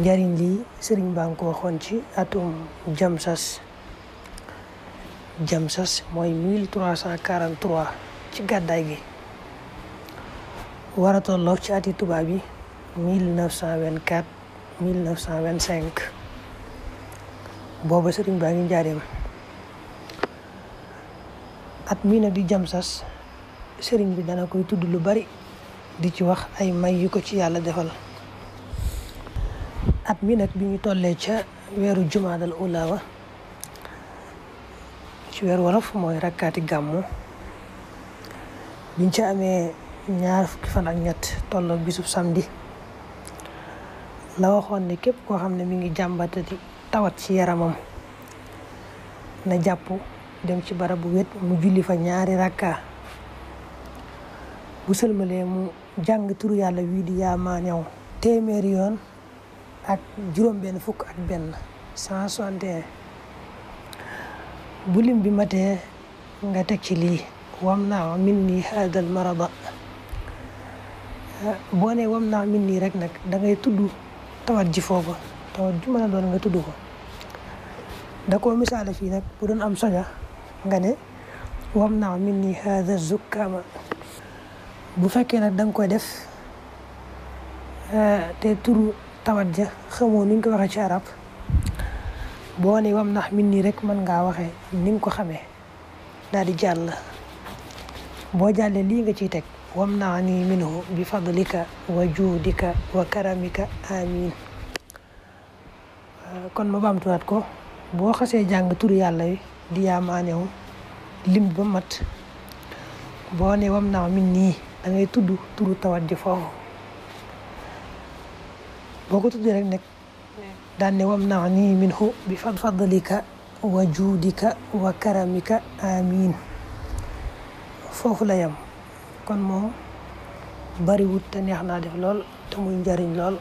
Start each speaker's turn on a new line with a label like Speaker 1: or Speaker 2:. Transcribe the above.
Speaker 1: njariñ lii sëriñ baa ngi ko waxoon ci atum jamsas mooy 1343 ci gàddaay gi war a tolloog ci ati tubaab yi 1924 1925 booba sëriñ baa ngi njaareem. at mii nag di jamsas sëriñ bi dana koy tudd lu bari di ci wax ay may yu ko ci yàlla defal. at mi nag bi ñu tollee ca weeru jumaadal ula wa ci weeru wolof mooy rakkaati gàmmu biñ ca amee ñaar fukki fan ak ñett tolloog bisub samedi la waxoon ne képp koo xam ne mi ngi jàmbatati tawat ci yaramam na jàpp dem ci barab bu wet mu julli fa ñaari rakka bu sëlmalee mu jàng turu yàlla wii di yaa maañaw téeméeri yoon ak juróom benn fukk ak benn 161 bu lim bi matee nga teg ci lii wam naa min nii hadal marada boo ne wam naa min nii rek nag da ngay tudd tawat ji foofa tawat ju mën a doon nga tudd ko da koo misaale fii nag bu doon am soña nga ne wam naa min nii hada zukkaama bu fekkee nag da nga koy def te turu tawat ja xamoo ni nga ko waxee ci arab boo ne wam nax min nii rek mën ngaa waxee ni nga ko xamee daal di jàll boo jàllee lii nga ciy teg wam naa nii minhu bi fadlika wa juudika wa karamika amin. kon ma baamtuwaat ko boo xasee jàng turu yàlla yi di yaa maanew lim ba mat boo ne wam naa min nii da ngay tudd turu tawat ji foofu boo ko tuddee rek nekk daan ne wam naa nii minhu bi fadlika wa juudika wa karamika amin foofu la yam kon moom bariwut te neex naa def lool te muy njariñ lool.